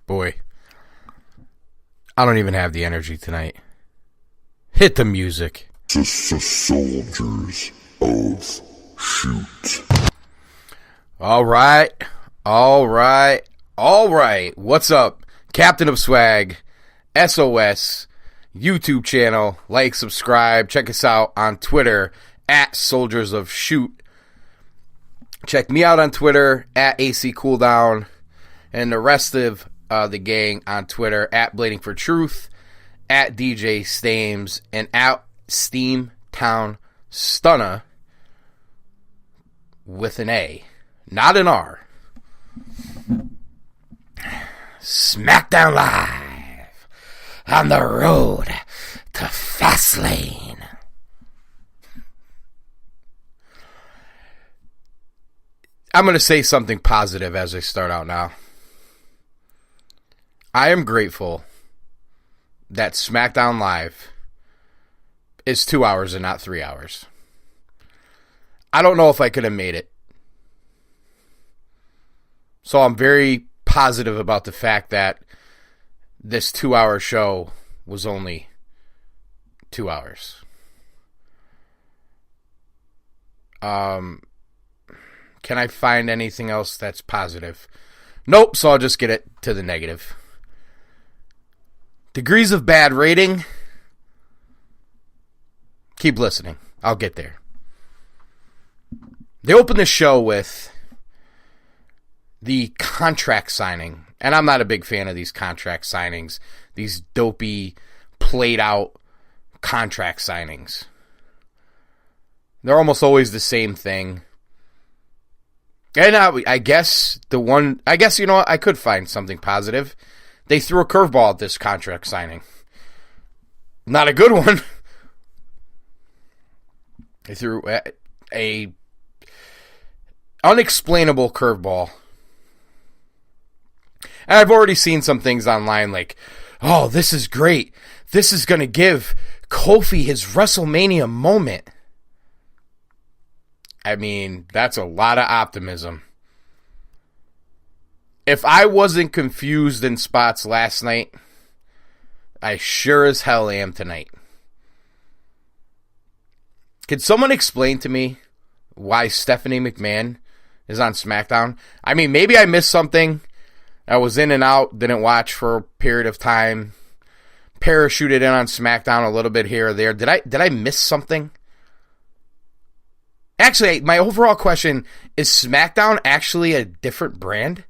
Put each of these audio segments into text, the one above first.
Boy, I don't even have the energy tonight. Hit the music. Soldiers of Shoot. All right. What's up? Captain of Swag, SOS, YouTube channel. Like, subscribe. Check us out on Twitter at Soldiers of Shoot. Check me out on Twitter at AC Cooldown. And the rest of the gang on Twitter at Blading for Truth, at DJ Stames, and at Steamtown Stunna with an A, not an R. Smackdown Live on the road to Fastlane. I'm going to say something positive as I start out now. I am grateful that Smackdown Live is 2 hours and not 3 hours. I don't know if I could have made it. So I'm very positive about the fact that this 2 hour show was only 2 hours. Can I find anything else that's positive? Nope, so I'll just get it to the negative. Degrees of bad rating. Keep listening. I'll get there. They opened the show with the contract signing. And I'm not a big fan of these contract signings. These dopey, played out contract signings. They're almost always the same thing. And I guess you know what? I could find something positive. They threw a curveball at this contract signing. Not a good one. They threw a unexplainable curveball. And I've already seen some things online like, oh, this is great. This is going to give Kofi his WrestleMania moment. I mean, that's a lot of optimism. If I wasn't confused in spots last night, I sure as hell am tonight. Could someone explain to me why Stephanie McMahon is on SmackDown? I mean, maybe I missed something. I was in and out, didn't watch for a period of time. Parachuted in on SmackDown a little bit here or there. Did I miss something? Actually, my overall question, is SmackDown actually a different brand?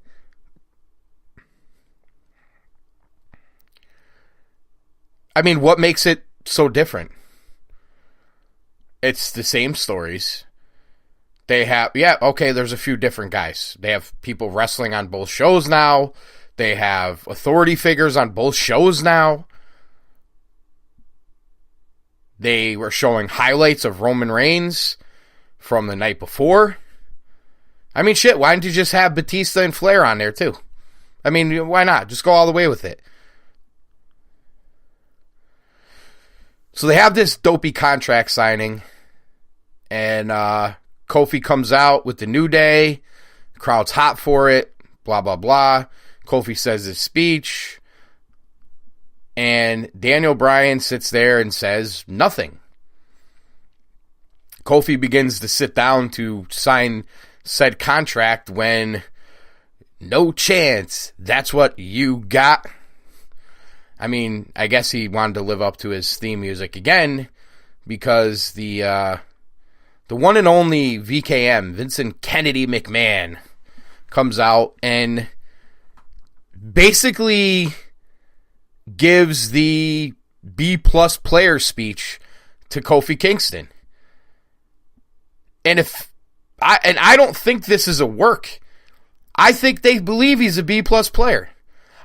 I mean, what makes it so different? It's the same stories. They have, there's a few different guys. They have people wrestling on both shows now. They have authority figures on both shows now. They were showing highlights of Roman Reigns from the night before. I mean, shit, why didn't you just have Batista and Flair on there too? I mean, why not? Just go all the way with it. So they have this dopey contract signing, and Kofi comes out with the New Day. The crowd's hot for it, blah, blah, blah. Kofi says his speech, and Daniel Bryan sits there and says nothing. Kofi begins to sit down to sign said contract when no chance, that's what you got. I mean, I guess he wanted to live up to his theme music again because the one and only VKM, Vincent Kennedy McMahon, comes out and basically gives the B+ player speech to Kofi Kingston. And I don't think this is a work. I think they believe he's a B+ player.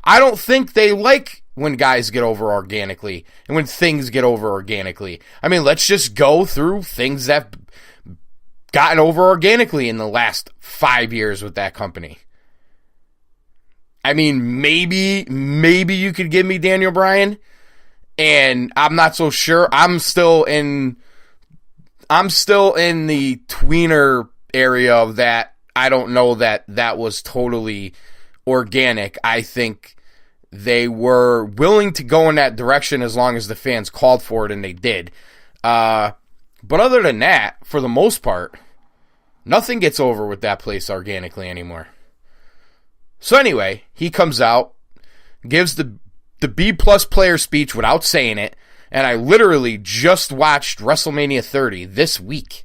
I don't think they like when guys get over organically and when things get over organically. I mean, let's just go through things that have gotten over organically in the last 5 years with that company. I mean, maybe you could give me Daniel Bryan, and I'm not so sure. I'm still in the tweener area of that I don't know that that was totally organic. I think they were willing to go in that direction as long as the fans called for it, and they did. But other than that, for the most part, nothing gets over with that place organically anymore. So anyway, he comes out, gives the B-plus player speech without saying it, and I literally just watched WrestleMania 30 this week.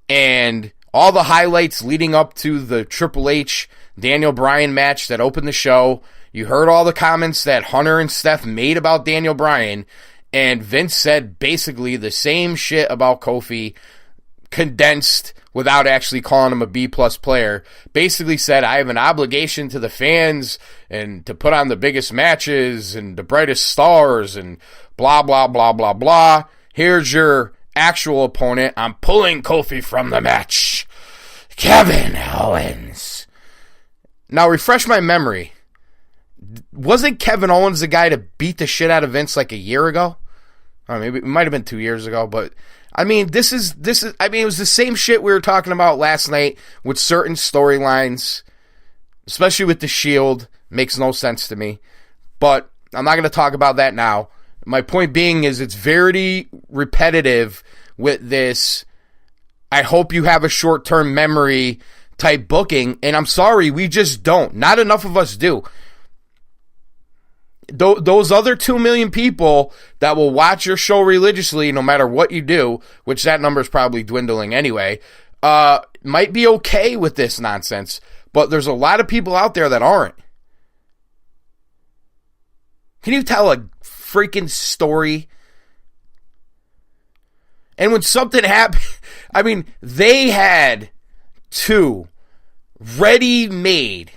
And all the highlights leading up to the Triple H Daniel Bryan match that opened the show. You heard all the comments that Hunter and Steph made about Daniel Bryan, and Vince said basically the same shit about Kofi, condensed without actually calling him a B-plus player. Basically said, I have an obligation to the fans and to put on the biggest matches and the brightest stars and blah, blah, blah, blah, blah. Here's your actual opponent. I'm pulling Kofi from the match. Kevin Owens. Now, refresh my memory. Wasn't Kevin Owens the guy to beat the shit out of Vince like a year ago? Or maybe it might have been 2 years ago, but I mean, this is, I mean, it was the same shit we were talking about last night with certain storylines, especially with the Shield. Makes no sense to me, but I'm not going to talk about that now. My point being is it's very repetitive with this. I hope you have a short-term memory type booking, and I'm sorry, we just don't. Not enough of us do. Those other 2 million people that will watch your show religiously no matter what you do, which that number is probably dwindling anyway, might be okay with this nonsense, but there's a lot of people out there that aren't. Can you tell a freaking story? And when something happened, I mean, they had 2 ready-made,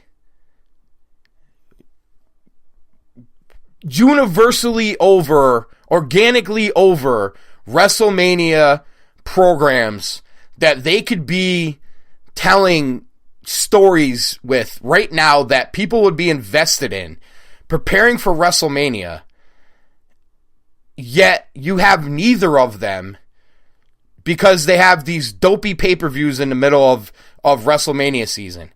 universally over, organically over WrestleMania programs that they could be telling stories with right now that people would be invested in, preparing for WrestleMania, yet you have neither of them because they have these dopey pay-per-views in the middle of WrestleMania season.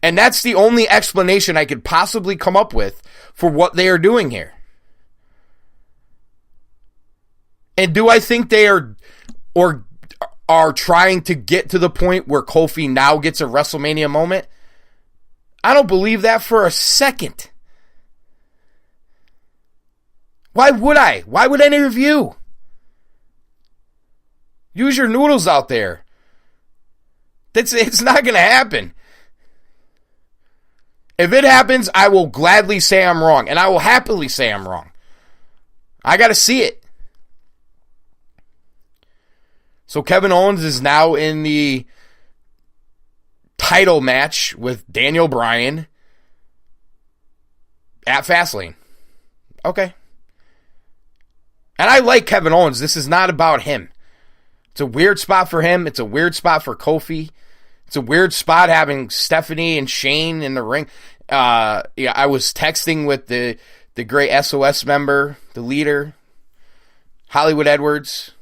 And that's the only explanation I could possibly come up with for what they are doing here. And do I think they are trying to get to the point where Kofi now gets a WrestleMania moment? I don't believe that for a second. Why would I? Why would any of you? Use your noodles out there. It's not going to happen. If it happens, I will gladly say I'm wrong, and I will happily say I'm wrong. I got to see it. So Kevin Owens is now in the title match with Daniel Bryan at Fastlane. Okay. And I like Kevin Owens. This is not about him. It's a weird spot for him. It's a weird spot for Kofi. It's a weird spot having Stephanie and Shane in the ring. I was texting with the great SOS member, the leader, Hollywood Edwards,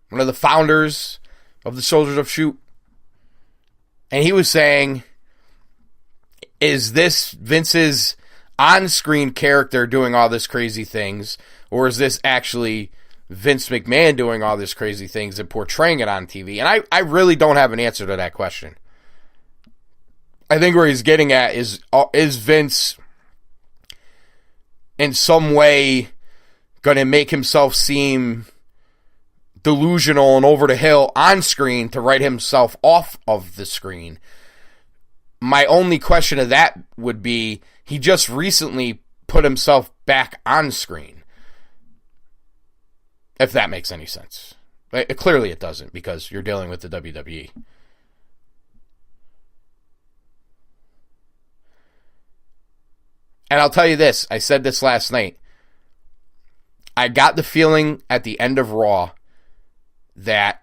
one of the founders of the Soldiers of Shoot. And he was saying, is this Vince's on-screen character doing all this crazy things, or is this actually Vince McMahon doing all this crazy things and portraying it on TV? And I really don't have an answer to that question. I think where he's getting at is Vince in some way going to make himself seem delusional and over the hill on screen to write himself off of the screen? My only question of that would be, he just recently put himself back on screen. If that makes any sense. Clearly it doesn't, because you're dealing with the WWE. And I'll tell you this, I said this last night. I got the feeling at the end of Raw that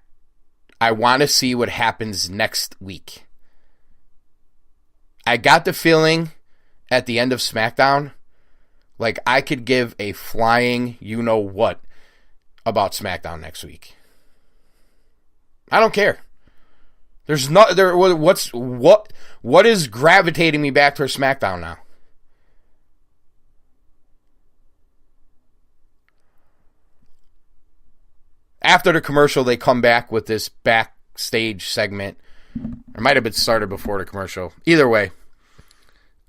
I want to see what happens next week. I got the feeling at the end of Smackdown like I could give a flying you-know-what about Smackdown next week. I don't care. There's not there. What is gravitating me back to SmackDown now? After the commercial, they come back with this backstage segment. It might have been started before the commercial. Either way,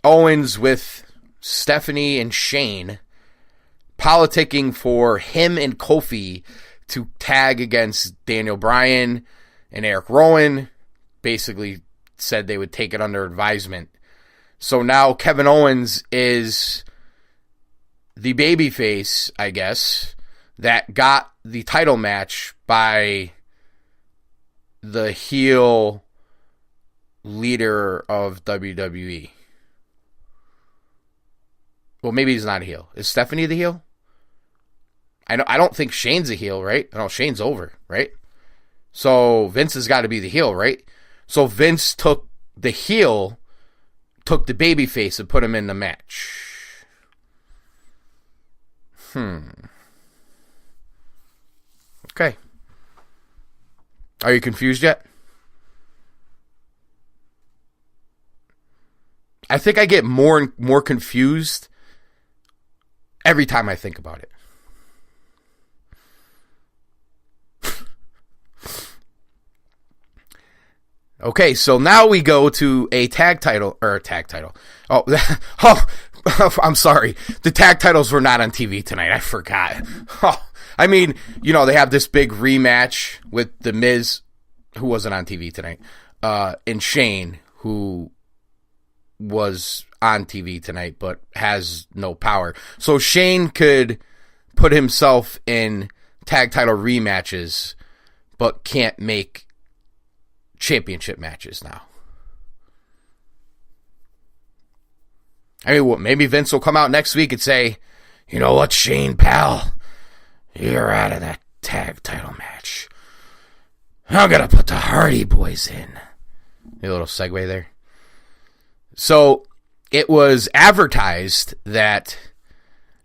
Owens with Stephanie and Shane politicking for him and Kofi to tag against Daniel Bryan and Eric Rowan. Basically said they would take it under advisement. So now Kevin Owens is the babyface, I guess, that got the title match by the heel leader of WWE. Well, maybe he's not a heel. Is Stephanie the heel? I don't think Shane's a heel, right? No, Shane's over, right? So Vince has got to be the heel, right? So Vince took the heel, took the babyface, and put him in the match. Okay. Are you confused yet? I think I get more and more confused every time I think about it. Okay, so now we go to a tag title. Oh, I'm sorry. The tag titles were not on TV tonight. I forgot. I mean, they have this big rematch with The Miz, who wasn't on TV tonight, and Shane, who was on TV tonight but has no power. So Shane could put himself in tag title rematches but can't make championship matches now. I mean, maybe Vince will come out next week and say, you know what, Shane, pal? You're out of that tag title match. I'm going to put the Hardy Boys in. A little segue there. So, it was advertised that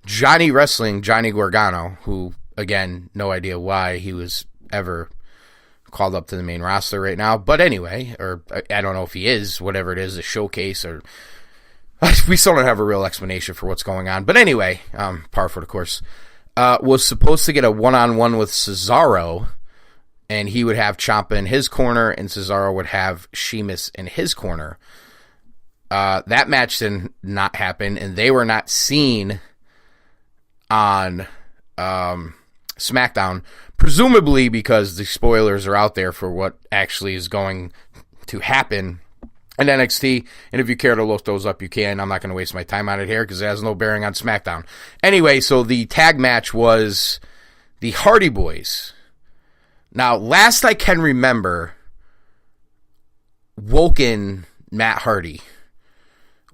Johnny Gargano, who, again, no idea why he was ever called up to the main roster right now. But anyway, or I don't know if he is, whatever it is, a showcase, or we still don't have a real explanation for what's going on. But anyway, par for the course, was supposed to get a one-on-one with Cesaro, and he would have Ciampa in his corner, and Cesaro would have Sheamus in his corner. That match did not happen, and they were not seen on SmackDown, presumably because the spoilers are out there for what actually is going to happen in NXT. And if you care to look those up, you can. I'm not going to waste my time on it here because it has no bearing on SmackDown. Anyway, so the tag match was the Hardy Boys. Now, last I can remember, Woken Matt Hardy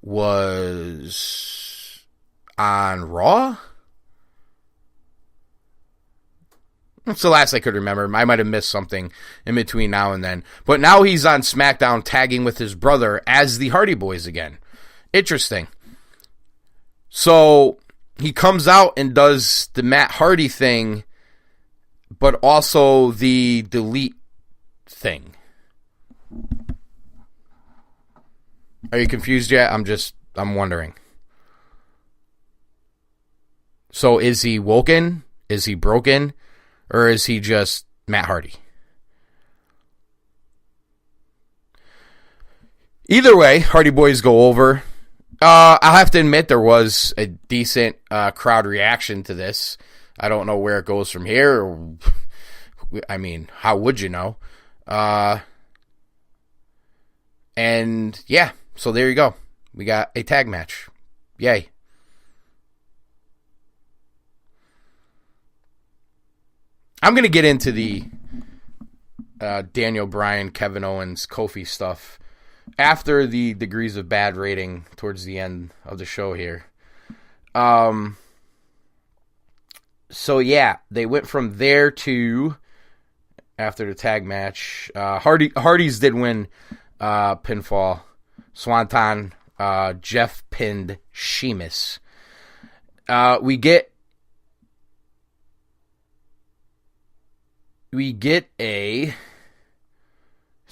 was on Raw. That's the last I could remember. I might have missed something in between now and then. But now he's on SmackDown tagging with his brother as the Hardy Boys again. Interesting. So he comes out and does the Matt Hardy thing, but also the Delete thing. Are you confused yet? I'm wondering. So is he woken? Is he broken? Or is he just Matt Hardy? Either way, Hardy Boys go over. I'll have to admit there was a decent crowd reaction to this. I don't know where it goes from here. I mean, how would you know? And yeah, so there you go. We got a tag match. Yay. I'm going to get into the Daniel Bryan, Kevin Owens, Kofi stuff after the degrees of bad rating towards the end of the show here. So yeah, they went from there to after the tag match. Hardys did win pinfall. Swanton, Jeff pinned Sheamus. We get a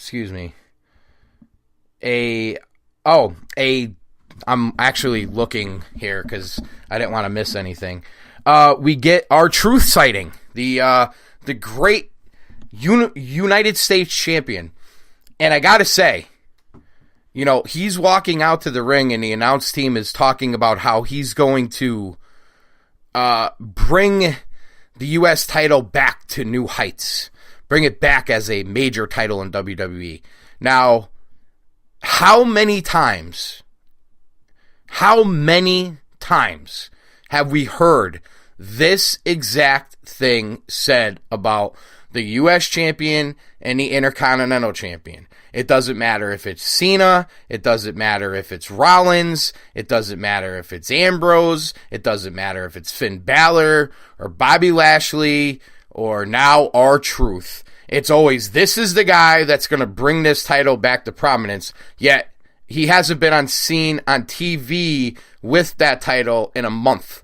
excuse me, I'm actually looking here because I didn't want to miss anything. We get R-Truth sighting, the great United States champion. And I got to say, you know, he's walking out to the ring and the announce team is talking about how he's going to bring the U.S. title back to new heights. Bring it back as a major title in WWE. Now, how many times have we heard this exact thing said about the U.S. champion and the Intercontinental champion? It doesn't matter if it's Cena. It doesn't matter if it's Rollins. It doesn't matter if it's Ambrose. It doesn't matter if it's Finn Balor or Bobby Lashley or now R-Truth. It's always, this is the guy that's going to bring this title back to prominence, yet he hasn't been seen on TV with that title in a month.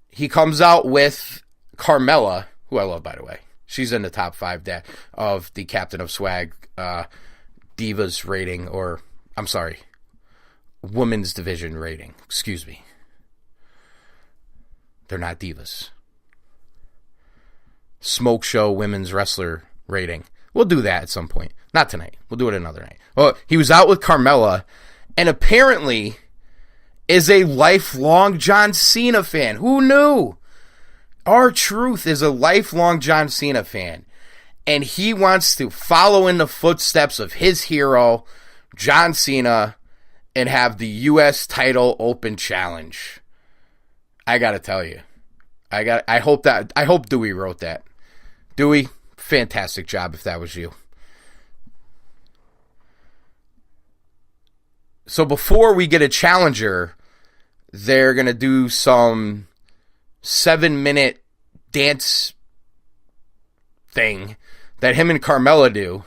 He comes out with Carmella, who I love, by the way. She's in the top 5 of the Captain of Swag Divas rating, or, I'm sorry, Women's Division rating. Excuse me. They're not divas. Smoke Show Women's Wrestler rating. We'll do that at some point. Not tonight. We'll do it another night. Well, he was out with Carmella, and apparently is a lifelong John Cena fan. Who knew? R-Truth is a lifelong John Cena fan, and he wants to follow in the footsteps of his hero, John Cena, and have the U.S. title open challenge. I gotta tell you, I hope Dewey wrote that. Dewey, fantastic job if that was you. So before we get a challenger, they're gonna do some 7-minute dance thing that him and Carmella do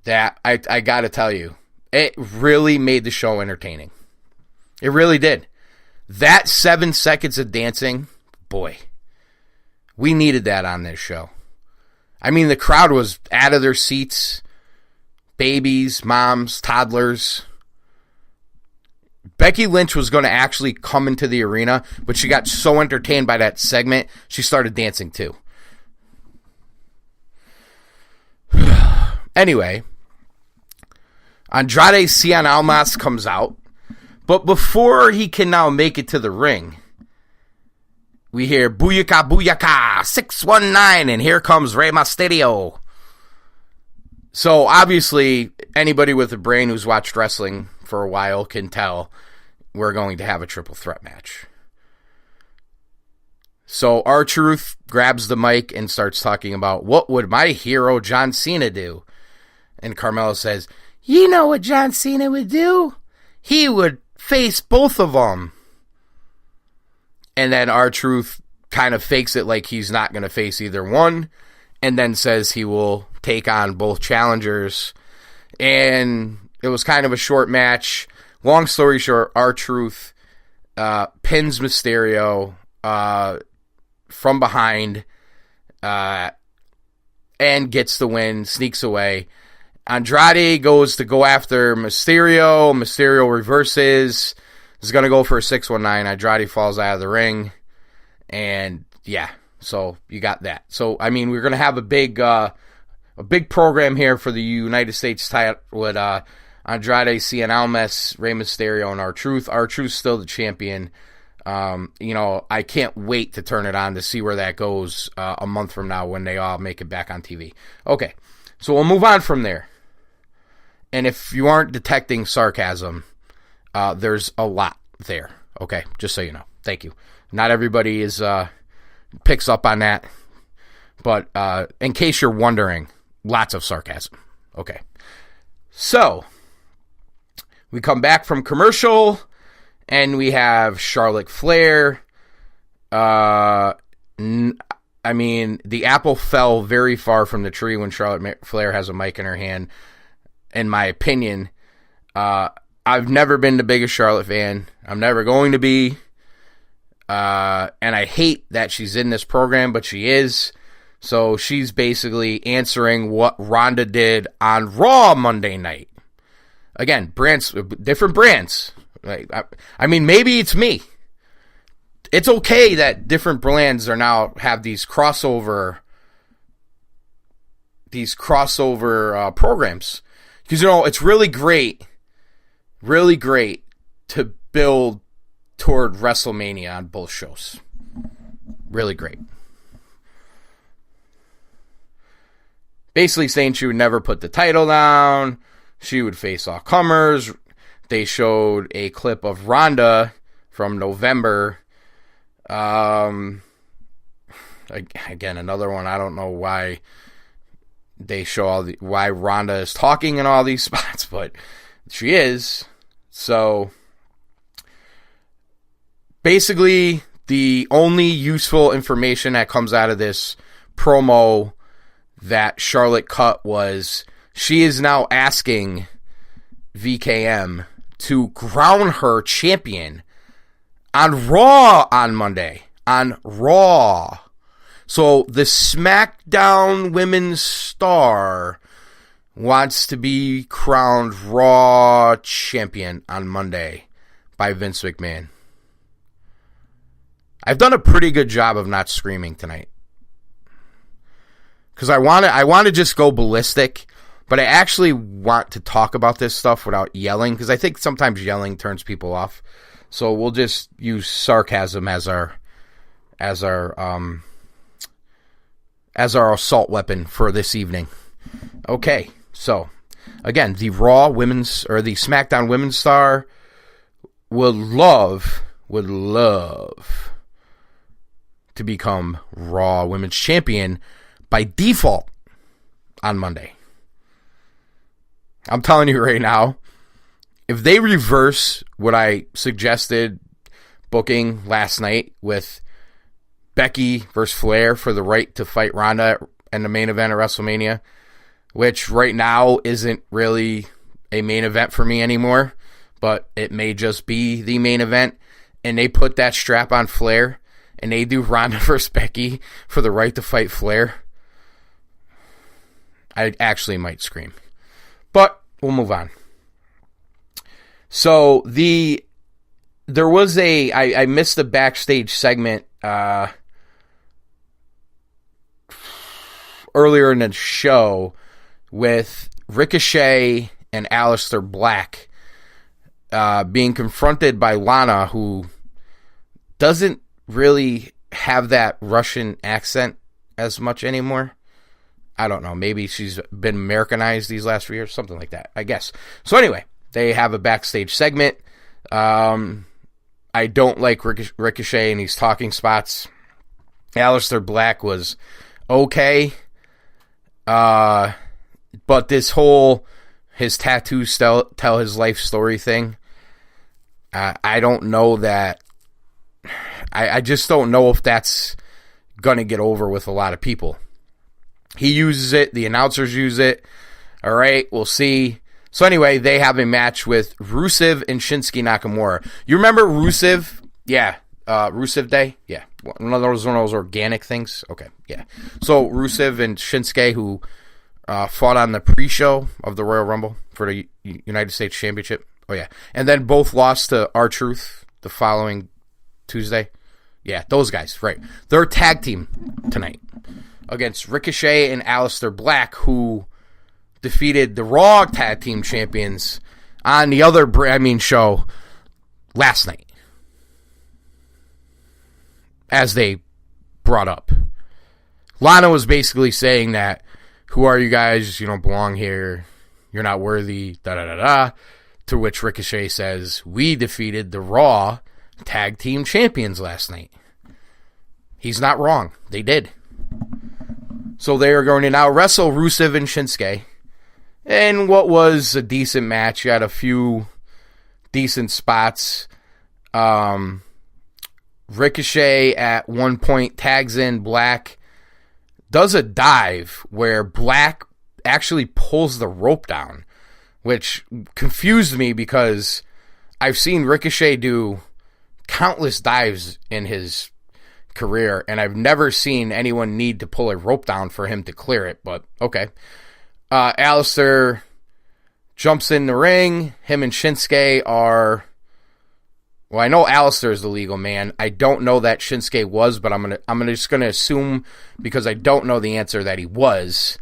that I gotta tell you, it really made the show entertaining. It really did. That 7 seconds of dancing, boy, we needed that on this show. I mean, the crowd was out of their seats. Babies, moms, toddlers. Becky Lynch was going to actually come into the arena, but she got so entertained by that segment, she started dancing too. Anyway, Andrade Cien Almas comes out, but before he can now make it to the ring, we hear Booyaka Booyaka 619, and here comes Rey Mysterio. So obviously, anybody with a brain who's watched wrestling for a while can tell we're going to have a triple threat match. So R-Truth grabs the mic and starts talking about, what would my hero John Cena do? And Carmella says, you know what John Cena would do? He would face both of them. And then R-Truth kind of fakes it like he's not going to face either one, and then says he will take on both challengers. And it was kind of a short match. Long story short, R-Truth pins Mysterio from behind and gets the win, sneaks away. Andrade goes to go after Mysterio. Mysterio reverses. Is going to go for a 619. Andrade falls out of the ring. And yeah, so you got that. So, I mean, we're going to have a big program here for the United States title with Andrade Cien Almas, Rey Mysterio, and R-Truth. R-Truth's still the champion. I can't wait to turn it on to see where that goes a month from now when they all make it back on TV. Okay, so we'll move on from there. And if you aren't detecting sarcasm, there's a lot there. Okay, just so you know. Thank you. Not everybody picks up on that, but in case you're wondering, lots of sarcasm. Okay, so we come back from commercial, and we have Charlotte Flair. I mean, the apple fell very far from the tree when Charlotte Flair has a mic in her hand. In my opinion, I've never been the biggest Charlotte fan. I'm never going to be. And I hate that she's in this program, but she is. So she's basically answering what Ronda did on Raw Monday night. Again, different brands. I mean, maybe it's me. It's okay that different brands are now have these crossover programs, because it's really great to build toward WrestleMania on both shows. Really great. Basically saying she would never put the title down. She would face all comers. They showed a clip of Ronda from November. Again, another one. I don't know why they show why Ronda is talking in all these spots, but she is. So basically, the only useful information that comes out of this promo that Charlotte cut was she is now asking VKM to crown her champion on Raw on Monday. On Raw. So the Smackdown women's star wants to be crowned Raw champion on Monday by Vince McMahon. I've done a pretty good job of not screaming tonight, because I want to just go ballistic, but I actually want to talk about this stuff without yelling, because I think sometimes yelling turns people off. So we'll just use sarcasm as our assault weapon for this evening. Okay, so again, the Raw women's or the SmackDown women's star would love to become Raw women's champion by default on Monday. I'm telling you right now, if they reverse what I suggested booking last night with Becky versus Flair for the right to fight Ronda in the main event of WrestleMania, which right now isn't really a main event for me anymore, but it may just be the main event, and they put that strap on Flair, and they do Ronda versus Becky for the right to fight Flair, I actually might scream. But we'll move on. So there was I missed the backstage segment earlier in the show with Ricochet and Aleister Black being confronted by Lana, who doesn't really have that Russian accent as much anymore. I don't know. Maybe she's been Americanized these last few years, something like that, I guess. So anyway, they have a backstage segment. I don't like Ricochet in these talking spots. Aleister Black was okay. But this whole his tattoos tell his life story thing, I don't know that. I just don't know if that's going to get over with a lot of people. He uses it. The announcers use it. All right, we'll see. So anyway, they have a match with Rusev and Shinsuke Nakamura. You remember Rusev? Yeah. Rusev Day? Yeah. One of those organic things? Okay, yeah. So Rusev and Shinsuke, who fought on the pre-show of the Royal Rumble for the United States Championship. Oh, yeah. And then both lost to R-Truth the following Tuesday. Yeah, those guys, right. They're a tag team tonight against Ricochet and Aleister Black, who defeated the Raw Tag Team Champions on the other show last night, as they brought up. Lana was basically saying that, who are you guys? You don't belong here. You're not worthy. Da-da-da-da. To which Ricochet says, we defeated the Raw Tag Team Champions last night. He's not wrong. They did. So they are going to now wrestle Rusev and Shinsuke in what was a decent match. You had a few decent spots. Ricochet at one point tags in Black, does a dive where Black actually pulls the rope down, which confused me because I've seen Ricochet do countless dives in his career, and I've never seen anyone need to pull a rope down for him to clear it, but okay. Alistair jumps in the ring. Him and Shinsuke are... Well, I know Alistair is the legal man. I don't know that Shinsuke was, but I'm just gonna assume, because I don't know the answer, that he was.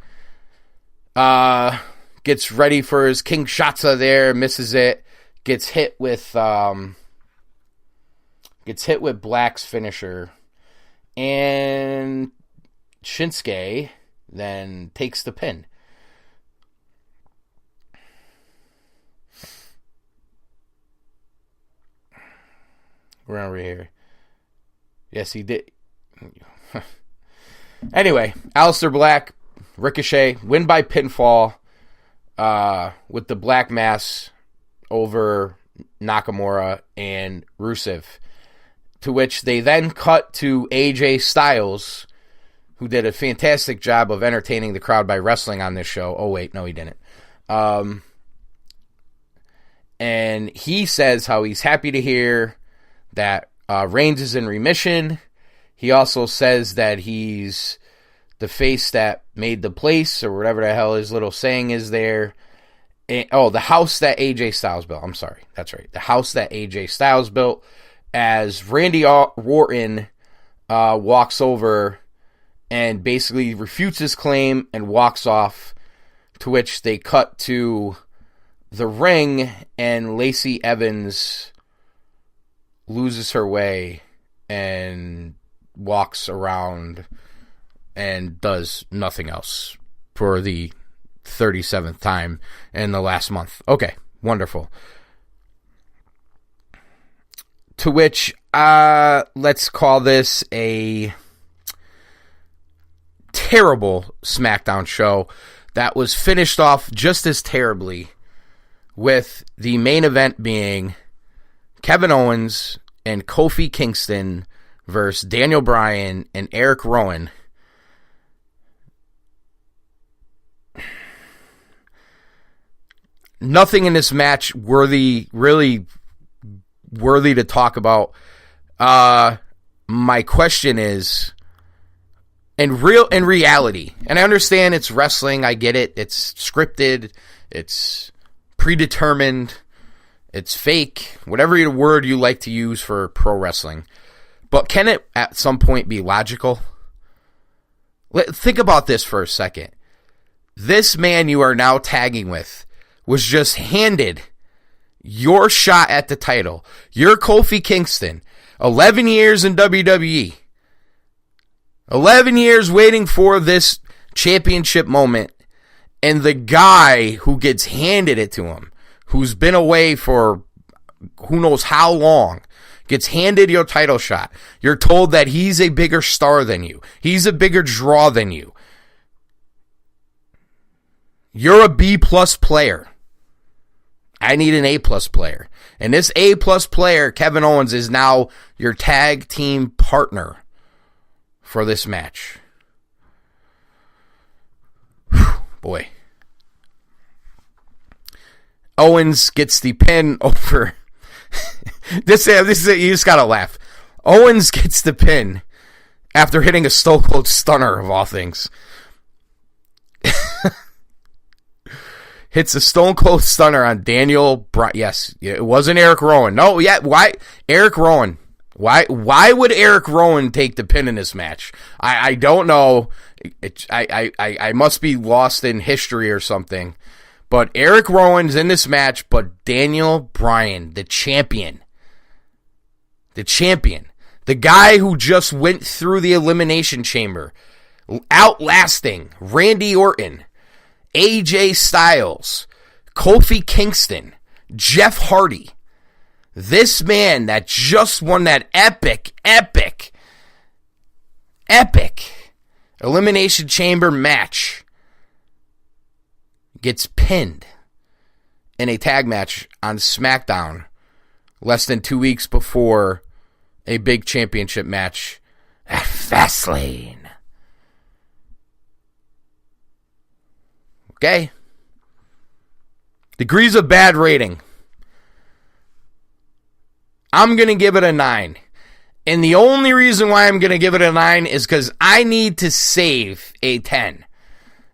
Gets ready for his King Shatsa there, misses it, gets hit with Black's finisher, and Shinsuke then takes the pin. We're over here. Yes, he did. Anyway, Aleister Black, Ricochet, win by pinfall with the Black Mass over Nakamura and Rusev. To which they then cut to AJ Styles, who did a fantastic job of entertaining the crowd by wrestling on this show. Oh, wait, no, he didn't. And he says how he's happy to hear that Reigns is in remission. He also says that he's the face that made the place, or whatever the hell his little saying is there. And, the house that AJ Styles built. I'm sorry. That's right. The house that AJ Styles built. As Randy Orton walks over and basically refutes his claim and walks off, to which they cut to the ring, and Lacey Evans loses her way and walks around and does nothing else for the 37th time in the last month. Okay, wonderful. To which, let's call this a terrible SmackDown show that was finished off just as terribly, with the main event being Kevin Owens and Kofi Kingston versus Daniel Bryan and Eric Rowan. Nothing in this match really worthy to talk about. My question is, in reality, and I understand it's wrestling, I get it, it's scripted, it's predetermined, it's fake, whatever word you like to use for pro wrestling. But can it at some point be logical? Think about this for a second. This man you are now tagging with was just handed your shot at the title. You're Kofi Kingston. 11 years in WWE. 11 years waiting for this championship moment. And the guy who gets handed it to him, who's been away for who knows how long, gets handed your title shot. You're told that he's a bigger star than you. He's a bigger draw than you. You're a B-plus player. I need an A-plus player. And this A-plus player, Kevin Owens, is now your tag team partner for this match. Whew, boy. Owens gets the pin over. This is you just gotta laugh. Owens gets the pin after hitting a Stone Cold Stunner, of all things. Hits a Stone Cold Stunner on Daniel Bryan. Yes, it wasn't Eric Rowan. No, yeah, why? Eric Rowan. Why would Eric Rowan take the pin in this match? I don't know. I must be lost in history or something. But Eric Rowan's in this match, but Daniel Bryan, the champion. The champion. The guy who just went through the Elimination Chamber, outlasting Randy Orton, AJ Styles, Kofi Kingston, Jeff Hardy. This man that just won that epic Elimination Chamber match gets pinned in a tag match on Smackdown less than 2 weeks before a big championship match at Fastlane. Okay? Degrees of bad rating. I'm going to give it a 9. And the only reason why I'm going to give it a 9 is because I need to save a 10.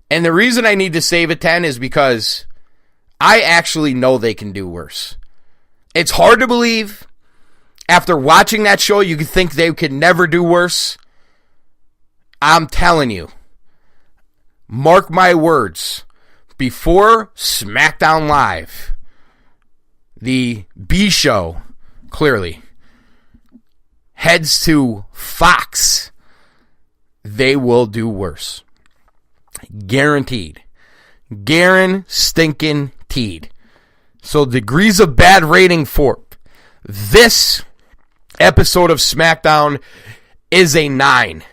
And the reason I need to save a 10 is because I actually know they can do worse. It's hard to believe. After watching that show, you could think they could never do worse. I'm telling you. Mark my words. Before Smackdown Live, the B show, clearly, heads to Fox, they will do worse. Guaranteed. Guaranteed. So degrees of bad rating for this episode of Smackdown is a 9.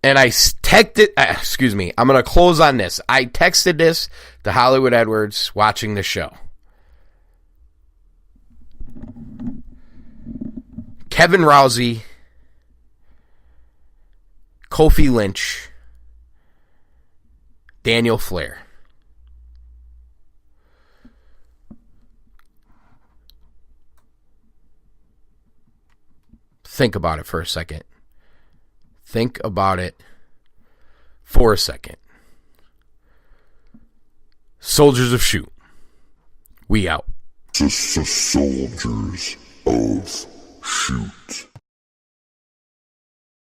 And I texted it, I'm going to close on this. I texted this to Hollywood Edwards watching the show. Kevin Rousey, Kofi Lynch, Daniel Flair. Think about it for a second. Soldiers of Shoot. We out. Soldiers of Shoot.